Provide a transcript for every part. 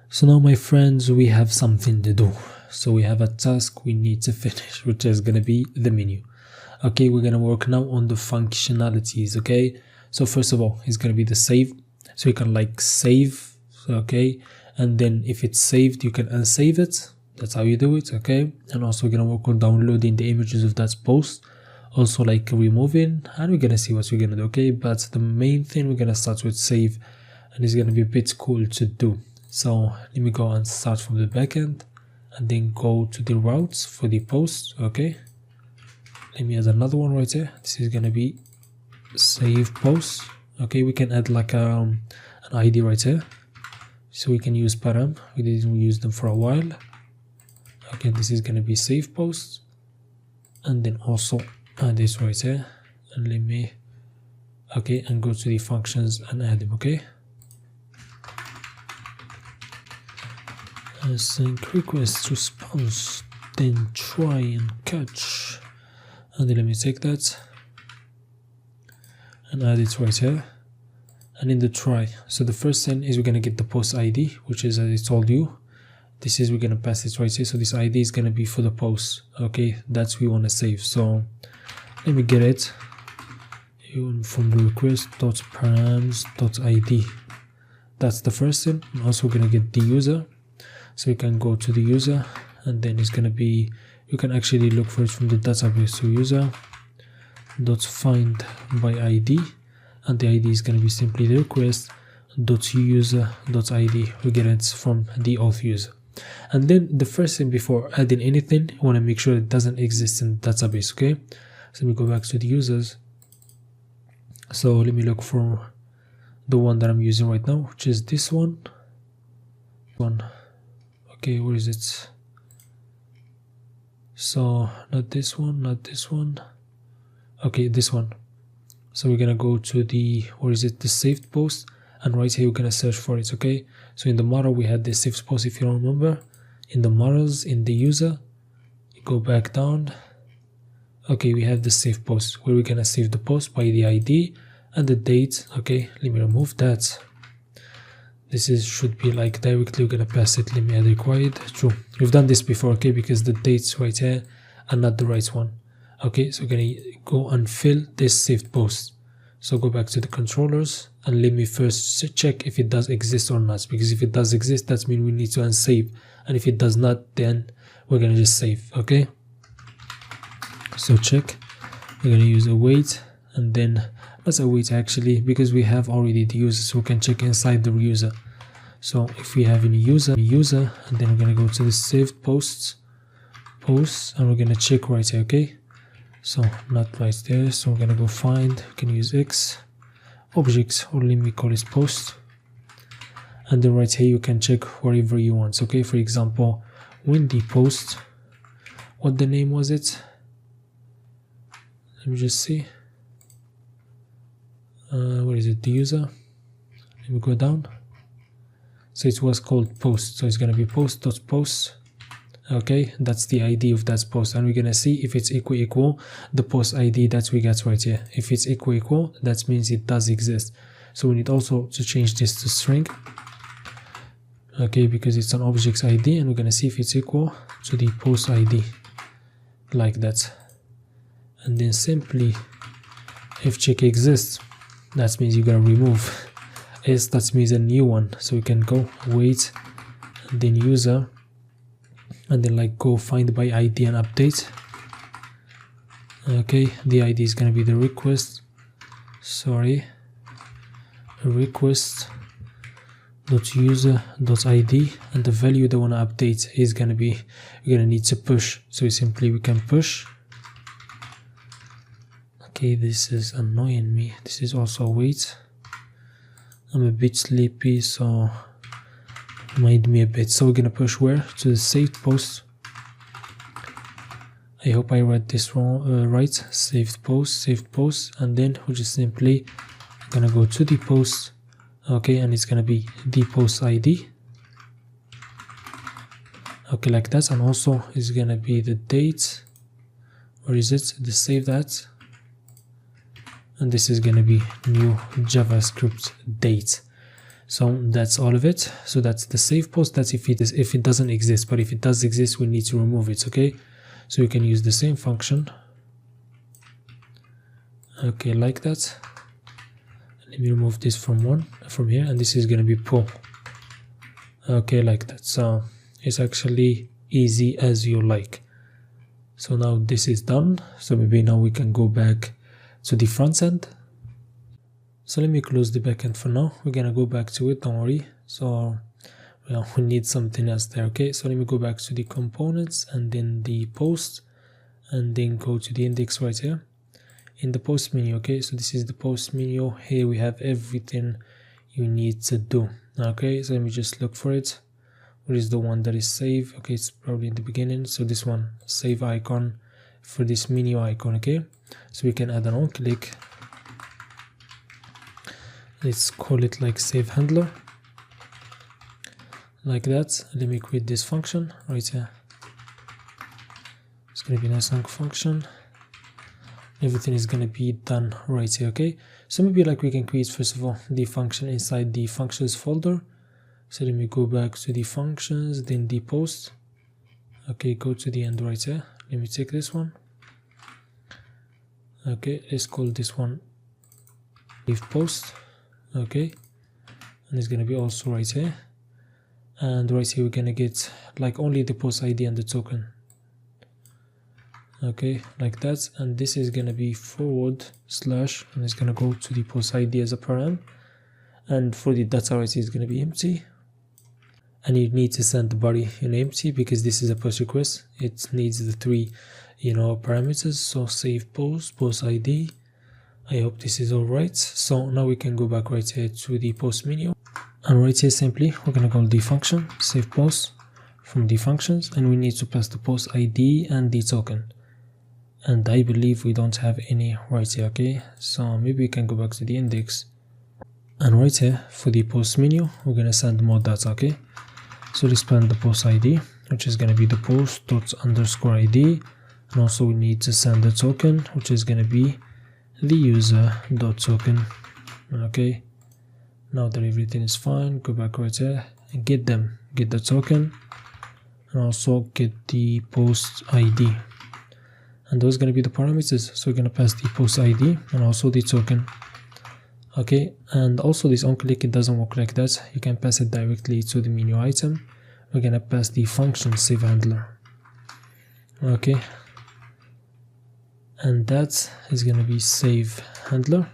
So now, my friends, we have something to do. So we have a task we need to finish, which is gonna be the menu. Okay, we're gonna work now on the functionalities. Okay, so first of all, it's gonna be the save. So you can like save, okay, and then if it's saved, you can unsave it. That's how you do it. Okay, and also we're gonna work on downloading the images of that post, also like removing, and we're gonna see what we're gonna do. Okay, but the main thing, we're gonna start with save, and it's gonna be a bit cool to do. So let me go and start from the backend and then go to the routes for the post. Okay, let me add another one right here. This is gonna be save post. Okay, we can add like an ID right here, so we can use param. We didn't use them for a while. Okay, this is gonna be save post, and then also add this right here, and let me and go to the functions and add them. Okay, async request response, then try and catch, and then let me take that and add it right here. And in the try, so the first thing is we're gonna get the post ID, which is, as I told you, this is, we're gonna pass it right here. So this ID is gonna be for the post. Okay, that's we want to save. So let me get it from the request.params.id. that's the first thing. And also we're gonna get the user, so you can go to the user, and then it's gonna be, you can actually look for it from the database. So user dot find by ID, and the ID is going to be simply the request dot user dot ID. we get it from the auth user. And then the first thing before adding anything, you want to make sure it doesn't exist in the database. Okay, so let me go back to the users. So let me look for the one that I'm using right now, which is this one. Okay, where is it? So not this one, okay, this one. So we're gonna go to the, where is it, the saved post, and right here we're gonna search for it. Okay, so in the model we had the saved post, if you don't remember. In the models, in the user, you go back down. Okay, we have the saved post, where we're gonna save the post by the ID and the date. Okay, let me remove that. This is should be like directly, we're gonna pass it. Let me add required true. We've done this before, okay, because the dates right here are not the right one. Okay, so we're gonna go and fill this saved post. So go back to the controllers and let me first check if it does exist or not, because if it does exist, that means we need to unsave, and if it does not, then we're gonna just save. Okay, so check, we're gonna use await, and then let's await actually, because we have already the user, so we can check inside the user. So if we have any user, and then we're gonna go to the saved posts, and we're gonna check right here. Okay, so not right there, so we're gonna go find, we can use X objects, or let me call it post, and then right here you can check wherever you want. Okay, for example, when the post, what the name was it, let me just see, where is it, the user, let me go down. So it was called post, so it's gonna be post.post. Okay, that's the ID of that post, and we're gonna see if it's equal the post ID that we got right here. If it's equal, that means it does exist. So we need also to change this to string, okay, because it's an object's ID, and we're gonna see if it's equal to the post ID, like that. And then simply, if check exists, that means you're gonna remove. Yes, that means a new one, so we can go wait, and then user, and then like go find by ID and update. Okay, the ID is gonna be the request, request dot user dot ID, and the value they want to update is gonna be, we're gonna need to push, so simply we can push. Okay, this is annoying me, this is also wait. I'm a bit sleepy, so mind me a bit. So we're gonna push where? To the saved post. I hope I read this wrong, right. Saved post, and then we're just simply gonna go to the post. Okay, and it's gonna be the post ID. Okay, like that, and also it's gonna be the date. Where is it? The save that. And this is gonna be new JavaScript date. So that's all of it. So that's the save post. That's if it doesn't exist, but if it does exist, we need to remove it. Okay, so we can use the same function. Okay, like that. Let me remove this from here, and this is going to be pull. Okay, like that. So it's actually easy as you like. So now this is done. So maybe now we can go back to the front end. So let me close the backend for now. We're gonna go back to it, don't worry. So well, we need something else there. Okay, so let me go back to the components and then the post, and then go to the index right here in the post menu. Okay, so this is the post menu. Here we have everything you need to do. Okay, so let me just look for it. What is the one that is save? Okay, it's probably in the beginning. So this one, save icon for this menu icon. Okay, so we can add an on click. Let's call it like save handler, like that. Let me create this function right here. It's gonna be a nice long function. Everything is gonna be done right here. Okay, so maybe like we can create first of all the function inside the functions folder. So let me go back to the functions, then the post. Okay, go to the end right here. Let me take this one. Okay, let's call this one if post. Okay, and it's gonna be also right here, and right here we're gonna get like only the post ID and the token. Okay, like that, and this is gonna be forward slash, and it's gonna go to the post ID as a param, and for the data right here is gonna be empty, and you need to send the body in empty because this is a post request. It needs the three parameters. So save post ID. I hope this is all right. So now we can go back right here to the post menu, and right here simply we're gonna call the function save post from the functions, and we need to pass the post ID and the token, and I believe we don't have any right here. Okay, so maybe we can go back to the index, and right here for the post menu we're gonna send more data. Okay, so let's pass the post ID, which is gonna be the post dot underscore ID, and also we need to send the token, which is gonna be the user dot token. Okay, now that everything is fine, go back right here and get the token, and also get the post ID, and those are going to be the parameters. So we're going to pass the post ID and also the token. Okay, and also this on click, it doesn't work like that. You can pass it directly to the menu item. We're going to pass the function save handler. Okay, and that is going to be save handler.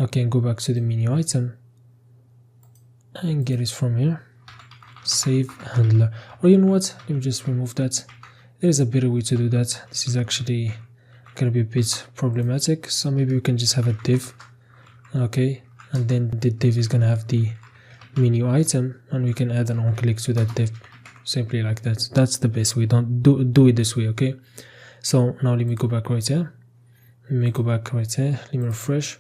Okay, and go back to the menu item and get it from here, save handler. Or you know what, let me just remove that. There's a better way to do that. This is actually going to be a bit problematic, so maybe we can just have a div. Okay, and then the div is going to have the menu item, and we can add an on click to that div, simply like that. That's the best way. Don't do it this way. Okay, so now let me go back right here. Let me let me refresh.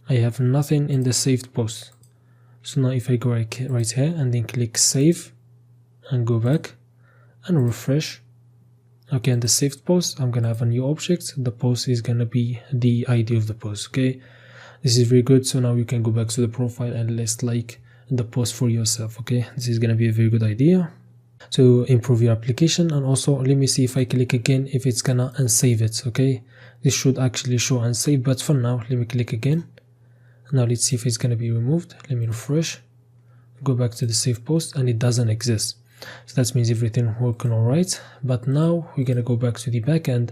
I have nothing in the saved post. So now if I go right here and then click save and go back and refresh, okay, in the saved post I'm gonna have a new object. The post is gonna be the ID of the post. Okay, this is very good. So now you can go back to the profile and let's like the post for yourself. Okay, this is gonna be a very good idea to improve your application. And also let me see if I click again if it's gonna unsave it. Okay, this should actually show unsave, but for now let me click again. Now let's see if it's gonna be removed. Let me refresh, go back to the save post, and it doesn't exist. So that means everything working all right. But now we're gonna go back to the backend,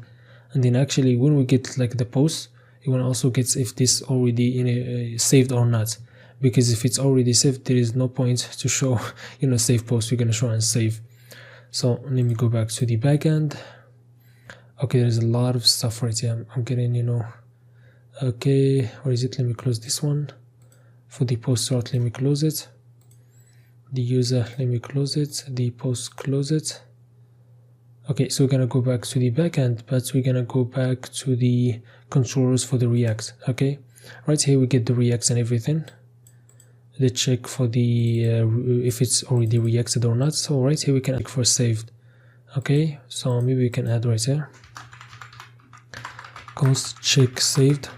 and then actually when we get like the post, it will also get if this already saved or not, because if it's already saved there is no point to show save post. We're gonna show and save. So let me go back to the backend. Okay, there's a lot of stuff right here. I'm getting okay, where is it? Let me close this one. For the post sort, let me close it. The user, let me close it. The post, close it. Okay, so we're gonna go back to the backend, but we're gonna go back to the controllers for the React. Okay, right here we get the Reacts and everything. Let's check for the if it's already reacted or not. So right here we can check for saved. Okay, so maybe we can add right here const check saved.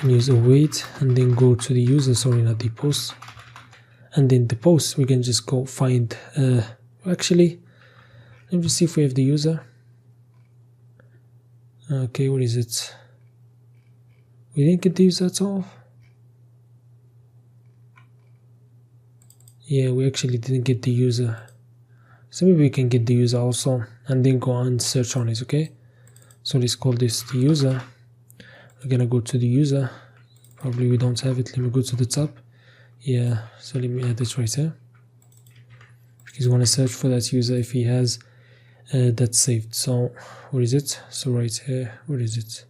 and use await, and then go to the user, sorry, not the post. And then the post, we can just go find, actually, let me just see if we have the user. Okay, what is it? We didn't get the user at all. Yeah, we actually didn't get the user. So maybe we can get the user also, and then go and search on it, okay? So let's call this the user. We're gonna go to the user. Probably we don't have it. Let me go to the top. Yeah, so let me add it right here. Because we want to search for that user if he has that saved. So where is it? So right here, where is it?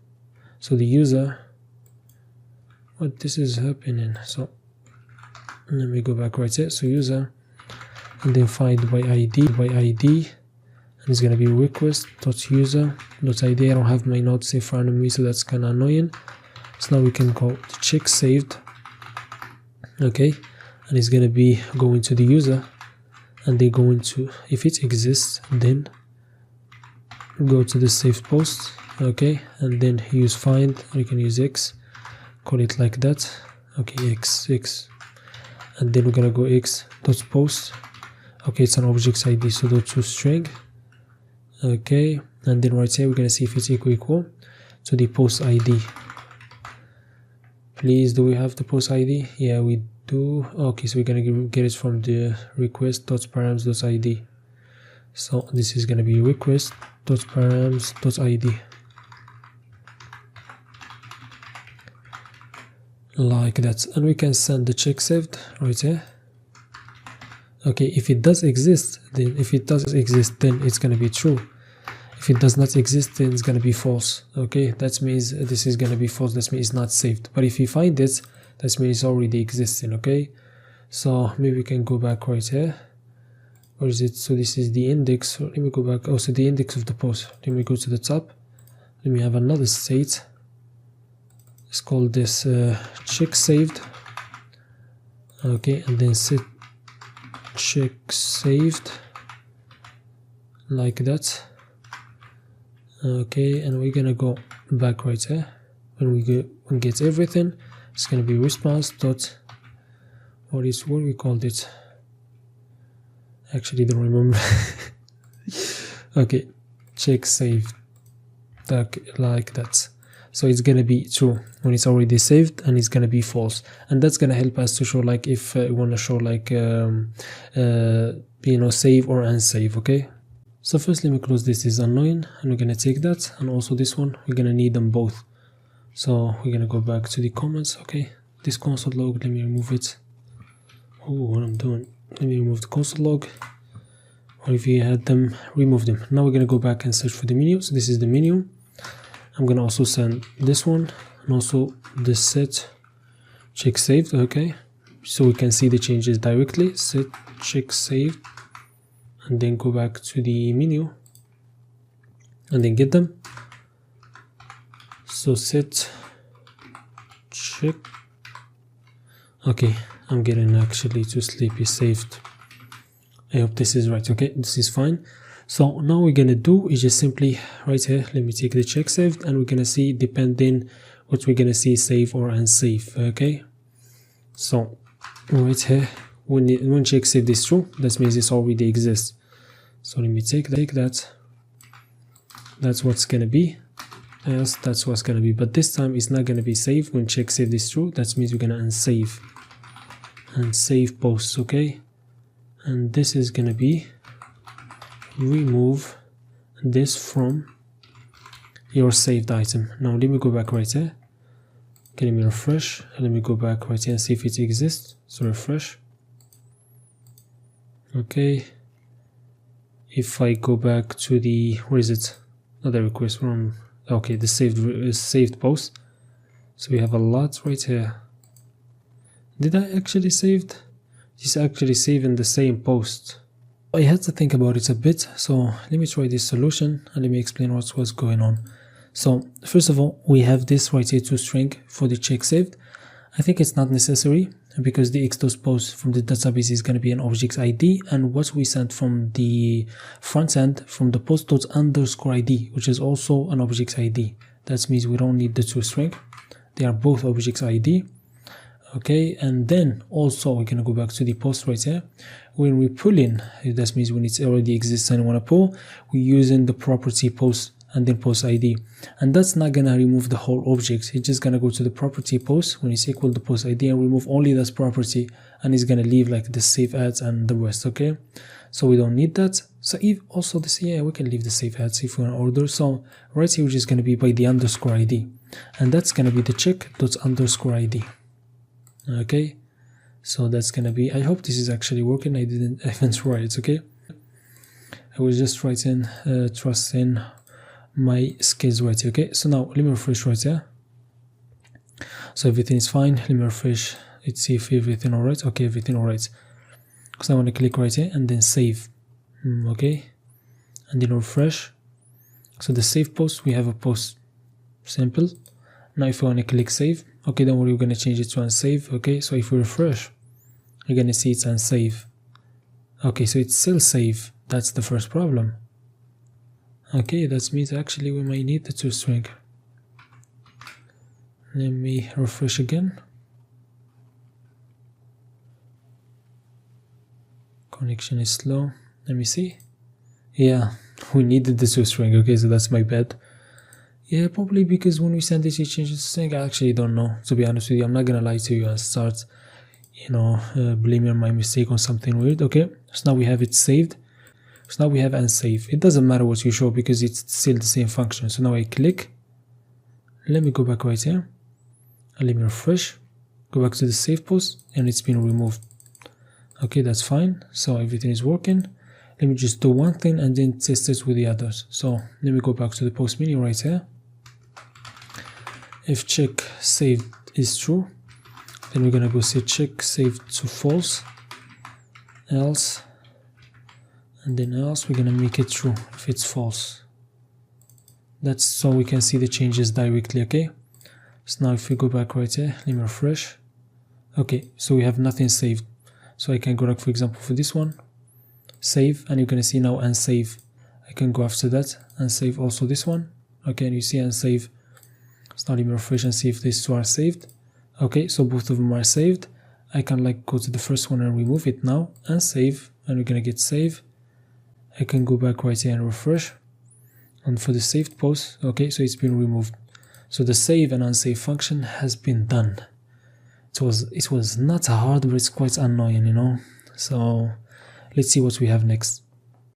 So the user, what this is happening? So let me go back right here. So user, and then find by ID, and it's gonna be request.user.id. I don't have my notes in front of me, so that's kind of annoying. So now we can call the check saved. Okay, and it's gonna be going to the user, and they go into, if it exists, then go to the saved post. Okay, and then use find, or you can use x, call it like that. Okay, x, and then we're gonna go x dot post. Okay, it's an object's ID, so go to string. Okay, and then right here we're gonna see if it's equal to the post ID. Please, do we have the post ID? Yeah, we do. Okay, so we're gonna get it from the request.params.id. So this is gonna be request.params.id, like that, and we can send the check saved right here. Okay, if it does exist, then it's gonna be true. If it does not exist, then it's gonna be false. Okay, that means this is gonna be false. That means it's not saved. But if you find it, that means it's already existing. Okay, so maybe we can go back right here. Where is it? So this is the index. So let me go back. Oh, so the index of the post. Let me go to the top. Let me have another state. Let's call this check saved. Okay, and then set check saved, like that. Okay, and we're gonna go back right here. When we get everything, it's gonna be response dot, what we called it. Actually don't remember. Okay, check saved, like that. So it's gonna be true when it's already saved, and it's gonna be false, and that's gonna help us to show, like, if we want to show, like, save or unsave. Okay, so first let me close this is annoying, and we're gonna take that, and also this one, we're gonna need them both. So we're gonna go back to the comments. Okay, this console log, let me remove it. Oh, what I'm doing, let me remove the console log, or if you had them, remove them. Now we're gonna go back and search for the menu. So this is the menu. I'm gonna also send this one, and also the set check saved. Okay, so we can see the changes directly. Set check saved, and then go back to the menu, and then get them. So set check. Okay, I'm getting actually too sleepy. Saved. I hope this is right. Okay, this is fine. So now we're gonna do is just simply right here, let me take the check saved, and we're gonna see, depending what we're gonna see, save or unsave. Okay, so right here, when check saved is true, that means it already exists. So let me take that. That's what's gonna be. Yes, that's what's gonna be, but this time it's not gonna be saved when check saved is true. That means we're gonna unsave and save posts. Okay, and this is gonna be remove this from your saved item. Now let me go back right here. Okay, let me refresh, and let me go back right here and see if it exists. So refresh. Okay, if I go back to the, where is it? Not the request from, okay, the saved post. So we have a lot right here. Did I actually saved? It's actually saving the same post. I had to think about it a bit, so let me try this solution, and let me explain what's going on. So first of all, we have this right here toString for the check saved. I think it's not necessary, because the x.post from the database is going to be an object's ID, and what we sent from the front end from the post._id, which is also an object's ID. That means we don't need the toString. they are both objects ID. Okay, and then also we're gonna go back to the post right here. When we pull in, that means when it already exists and want to pull, we're using the property post and then post ID, and that's not gonna remove the whole object. It's just gonna go to the property post when it's equal to post ID and remove only that property, and it's gonna leave like the save ads and the rest. Okay, so we don't need that. So if also this, yeah, we can leave the save ads if we want to order. So right here, which is gonna be by the underscore ID, and that's gonna be the check dot underscore ID. Okay, so that's gonna be, I hope this is actually working. I didn't even try it. Okay, I was just writing trust in my skills right here. Okay, so now let me refresh right here. So everything is fine. Let me refresh. Let's see if everything all right. Okay, everything all right. So I want to click right here and then save. Okay, and then refresh. So the save post, we have a post, simple. Now if I want to click save, okay, then we're going to change it to unsave. Okay, so if we refresh, you're going to see it's unsave. Okay, so it's still save. That's the first problem. Okay, that means actually we might need the toString. Let me refresh again. Connection is slow. Let me see. Yeah, we needed the toString. Okay, so that's my bad. Yeah, probably because when we send this, it changes the string. I actually don't know, to be honest with you. I'm not gonna lie to you and start, blaming my mistake on something weird. Okay, so now we have it saved. So now we have unsave. It doesn't matter what you show because it's still the same function. So now I click. Let me go back right here. And let me refresh. Go back to the save post and it's been removed. Okay, that's fine. So everything is working. Let me just do one thing and then test it with the others. So let me go back to the post menu right here. If check saved is true, then we're gonna go say check saved to false, else, and then else we're gonna make it true if it's false. That's so we can see the changes directly. Okay, so now if we go back right here, let me refresh. Okay, so we have nothing saved. So I can go back, for example, for this one, save, and you're gonna see now unsave. I can go after that and save also this one. Okay, and you see unsave. So now let me refresh and see if these two are saved. Okay, so both of them are saved. I can like go to the first one and remove it now and save, and we're gonna get save. I can go back right here and refresh, and for the saved post, okay, so it's been removed. So the save and unsave function has been done. It was not hard, but it's quite annoying, So let's see what we have next.